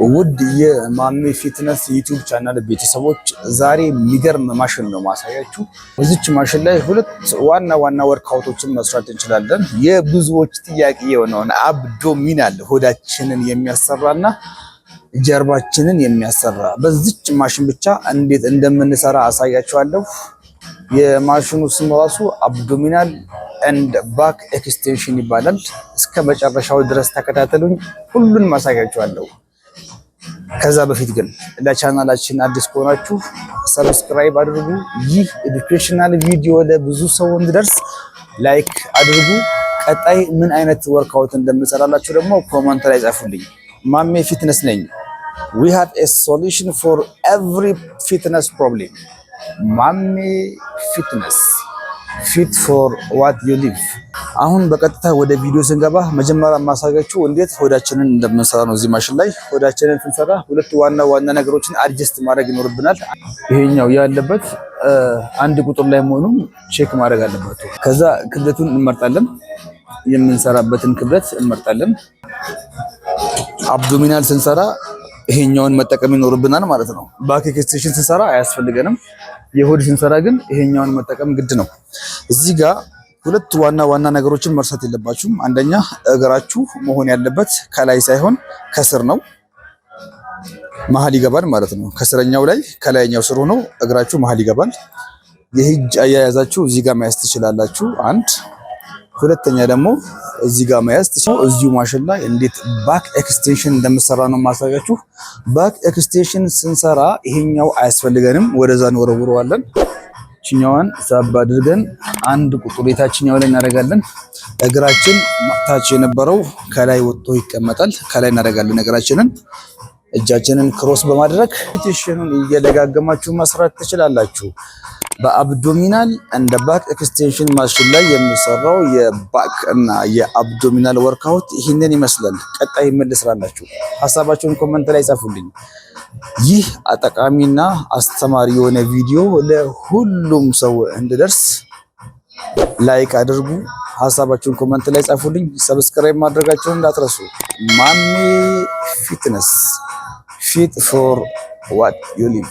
ውድ የማሜ ፊትነስ ዩቲዩብ ቻናል ቤተሰቦች ዛሬ የሚገርም ማሽን ነው ማሳያችሁ። በዚች ማሽን ላይ ሁለት ዋና ወርክአውቶችን መስራት እንችላለን። የብዙዎች ጥያቄ የሆነውን አብዶሚናል ሆዳችንን የሚያሰራና ጀርባችንን የሚያሰራ በዚች ማሽን ብቻ እንዴት እንደምንሰራ አሳያችኋለሁ። የማሽኑ ስም ራሱ አብዶሚናል ኤንድ ባክ ኤክስቴንሽን ይባላል። እስከ መጨረሻው ድረስ ተከታተሉኝ፣ ሁሉን ማሳያችኋለሁ። ከዛ በፊት ግን ለቻናላችን አዲስ ከሆናችሁ ሰብስክራይብ አድርጉ። ይህ ኤዱኬሽናል ቪዲዮ ለብዙ ሰው እንዲደርስ ላይክ አድርጉ። ቀጣይ ምን አይነት ወርክአውት እንደምሰራላችሁ ደግሞ ኮሜንት ላይ ጻፉልኝ። ማሜ ፊትነስ ነኝ። we have a solution for every fitness problem. ማሜ ፊትነስ fit for what you live። አሁን በቀጥታ ወደ ቪዲዮ ስንገባ መጀመሪያ ማሳያችሁ እንዴት ሆዳችንን እንደምንሰራ ነው። እዚህ ማሽን ላይ ሆዳችንን ስንሰራ ሁለት ዋና ነገሮችን አድጀስት ማድረግ ይኖርብናል። ይሄኛው ያለበት አንድ ቁጥር ላይ መሆኑን ቼክ ማድረግ አለበት። ከዛ ክብደቱን እንመርጣለን፣ የምንሰራበትን ክብደት እንመርጣለን። አብዶሚናል ስንሰራ ይሄኛውን መጠቀም ይኖርብናል ማለት ነው። ባክ ኤክስቴንሽን ስንሰራ አያስፈልገንም። የሆድ ስንሰራ ግን ይሄኛውን መጠቀም ግድ ነው። እዚህ ጋር ሁለት ዋና ነገሮችን መርሳት የለባችሁም። አንደኛ እግራችሁ መሆን ያለበት ከላይ ሳይሆን ከስር ነው። መሀል ይገባል ማለት ነው። ከስረኛው ላይ ከላይኛው ስር ሆኖ እግራችሁ መሀል ይገባል። የእጅ አያያዛችሁ እዚህ ጋር መያዝ ትችላላችሁ። አንድ ሁለተኛ ደግሞ እዚህ ጋር መያዝ ትችላላችሁ። እዚሁ ማሽን ላይ እንዴት ባክ ኤክስቴንሽን እንደምሰራ ነው ማሳያችሁ። ባክ ኤክስቴንሽን ስንሰራ ይሄኛው አያስፈልገንም፣ ወደዛ እንወረውረዋለን። እቺኛዋን ሳብ አድርገን አንድ ቁጥር የታችኛው ላይ እናደርጋለን። እግራችን ታች የነበረው ከላይ ወጥቶ ይቀመጣል። ከላይ እናደርጋለን እግራችንን። እጃችንን ክሮስ በማድረግ ኤክስቴንሽኑን እየደጋገማችሁ መስራት ትችላላችሁ። በአብዶሚናል እንደ ባክ ኤክስቴንሽን ማሽን ላይ የሚሰራው የባክ እና የአብዶሚናል ወርክአውት ይህንን ይመስላል። ቀጣይ ምን ልስራላችሁ? ሐሳባችሁን ኮሜንት ላይ ጻፉልኝ። ይህ ጠቃሚና አስተማሪ የሆነ ቪዲዮ ለሁሉም ሰው እንዲደርስ ላይክ አድርጉ። ሐሳባችሁን ኮሜንት ላይ ጻፉልኝ። ሰብስክራይብ ማድረጋችሁን እንዳትረሱ። ማሜ ፊትነስ ፊት ፎር ዋት ዩ ሊቭ